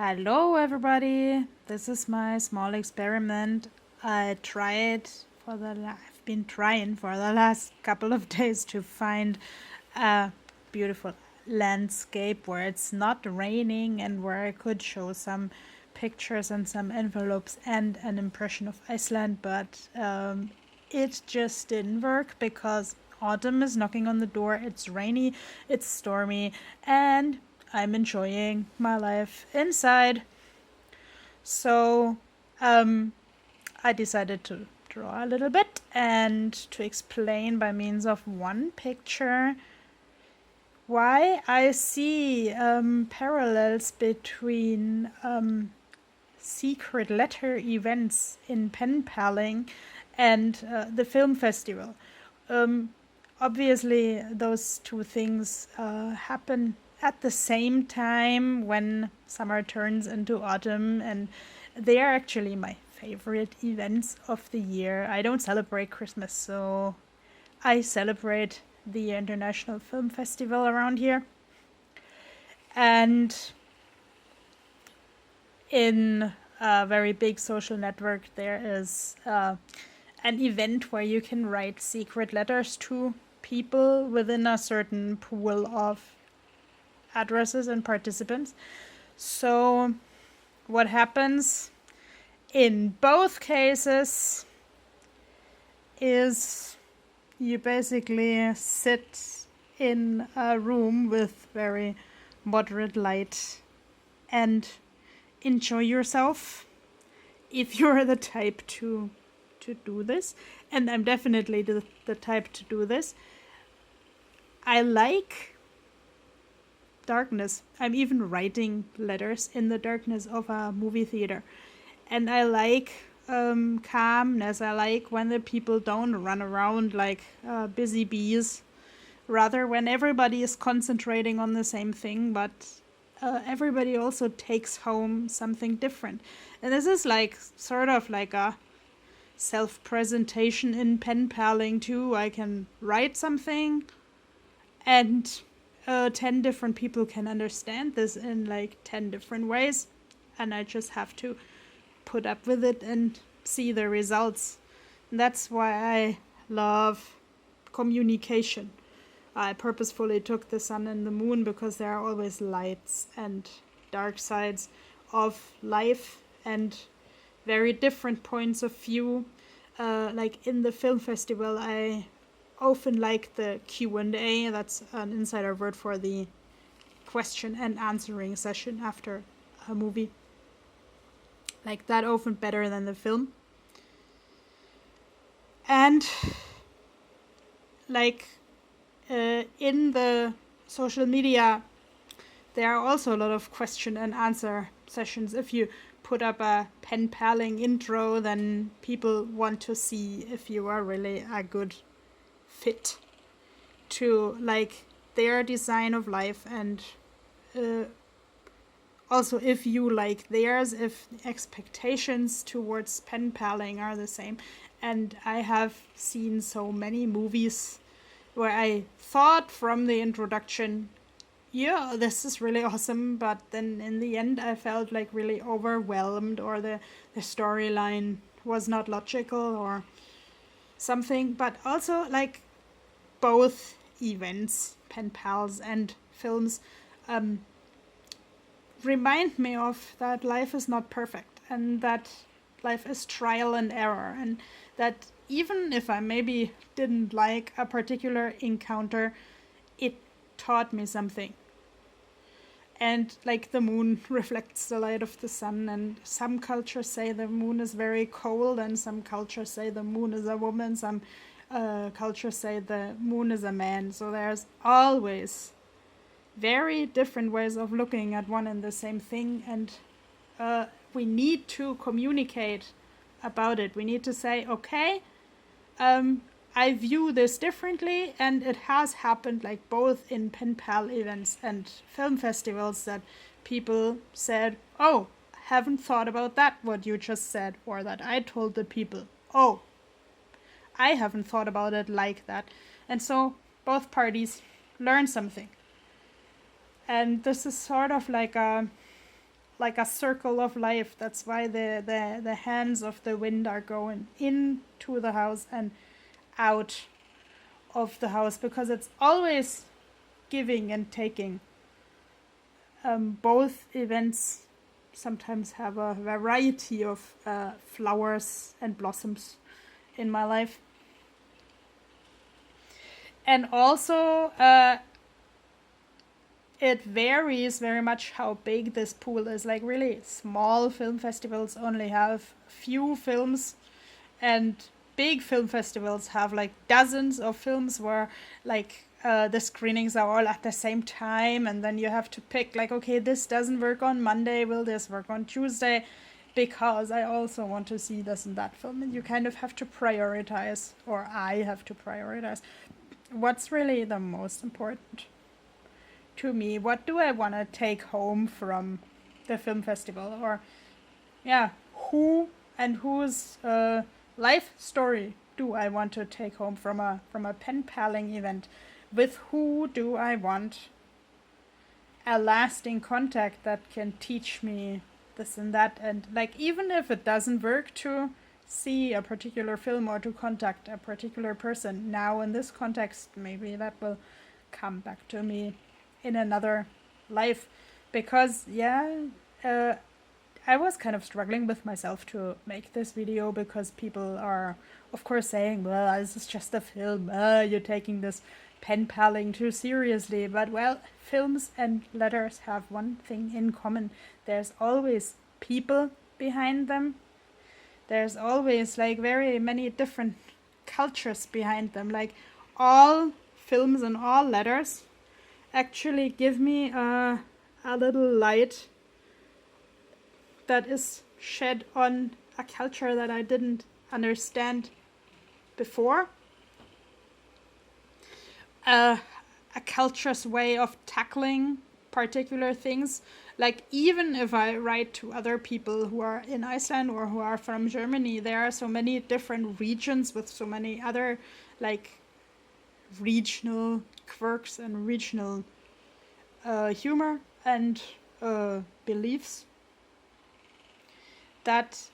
Hello, everybody. This is my small experiment. I've been trying for the last couple of days to find a beautiful landscape where it's not raining and where I could show some pictures and some envelopes and an impression of Iceland, but it just didn't work because autumn is knocking on the door. It's rainy, it's stormy, and I'm enjoying my life inside. So, I decided to draw a little bit and to explain by means of one picture why I see parallels between secret letter events in pen paling and the film festival. Obviously, those two things happen at the same time when summer turns into autumn, and they are actually my favorite events of the year. I don't celebrate Christmas, so I celebrate the International Film Festival around here. And in a very big social network, there is an event where you can write secret letters to people within a certain pool of addresses and participants. So what happens in both cases is you basically sit in a room with very moderate light and enjoy yourself if you're the type to do this. And I'm definitely the type to do this. I like darkness. I'm even writing letters in the darkness of a movie theater. And I like calmness. I like when the people don't run around like busy bees. Rather, when everybody is concentrating on the same thing, but everybody also takes home something different. And this is like sort of like a self-presentation in pen paling too. I can write something and 10 different people can understand this in like 10 different ways, and I just have to put up with it and see the results. And that's why I love communication. I purposefully took the sun and the moon because there are always lights and dark sides of life and very different points of view. Like in the film festival, I often like the Q&A. That's an insider word for the question and answering session after a movie. Like that often better than the film. And like in the social media, there are also a lot of question and answer sessions. If you put up a pen paling intro, then people want to see if you are really a good fit to like their design of life, and also if you like theirs, if expectations towards pen paling are the same. And I have seen so many movies where I thought from the introduction, yeah, this is really awesome, but then in the end I felt like really overwhelmed, or the storyline was not logical or something. But also like both events, pen pals and films, remind me of that life is not perfect, and that life is trial and error, and that even if I maybe didn't like a particular encounter, it taught me something. And like the moon reflects the light of the sun, and some cultures say the moon is very cold, and some cultures say the moon is a woman, some cultures say the moon is a man. So there's always very different ways of looking at one and the same thing, and we need to communicate about it. We need to say, okay, I view this differently, and it has happened like both in pen pal events and film festivals that people said, oh, haven't thought about that, what you just said, or that I told the people, oh, I haven't thought about it like that. And so both parties learn something. And this is sort of like a like a circle of life. That's why the hands of the wind are going into the house and out of the house, because it's always giving and taking. Both events sometimes have a variety of flowers and blossoms in my life. And also, it varies very much how big this pool is. Like really small film festivals only have few films, and big film festivals have like dozens of films where like the screenings are all at the same time, and then you have to pick like, okay, this doesn't work on Monday, will this work on Tuesday, because I also want to see this and that film. And you kind of have to prioritize, or I have to prioritize what's really the most important to me. What do I want to take home from the film festival? Or who and whose life story do I want to take home from a pen paling event? With who do I want a lasting contact that can teach me this and that? And like, even if it doesn't work to see a particular film or to contact a particular person now in this context, maybe that will come back to me in another life. Because I was kind of struggling with myself to make this video, because people are of course saying, well, this is just a film, you're taking this pen paling too seriously. But well, films and letters have one thing in common: there's always people behind them. There's always like very many different cultures behind them. Like, all films and all letters actually give me a little light that is shed on a culture that I didn't understand before. A culture's way of tackling particular things. Like, even if I write to other people who are in Iceland or who are from Germany, there are so many different regions with so many other like regional quirks and regional humor and beliefs, that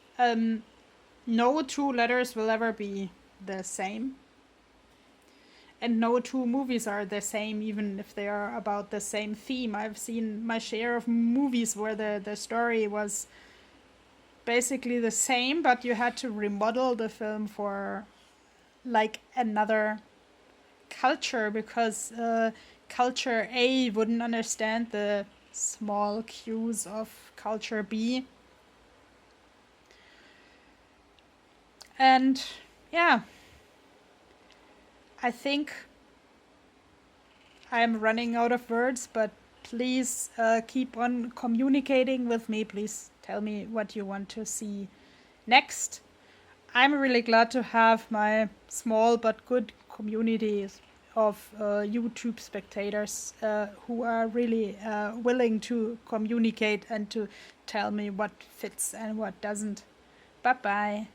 no two letters will ever be the same. And no two movies are the same, even if they are about the same theme. I've seen my share of movies where the story was basically the same, but you had to remodel the film for like another culture, because culture A wouldn't understand the small cues of culture B. And I think I'm running out of words, but please keep on communicating with me. Please tell me what you want to see next. I'm really glad to have my small but good community of YouTube spectators who are really willing to communicate and to tell me what fits and what doesn't. Bye-bye.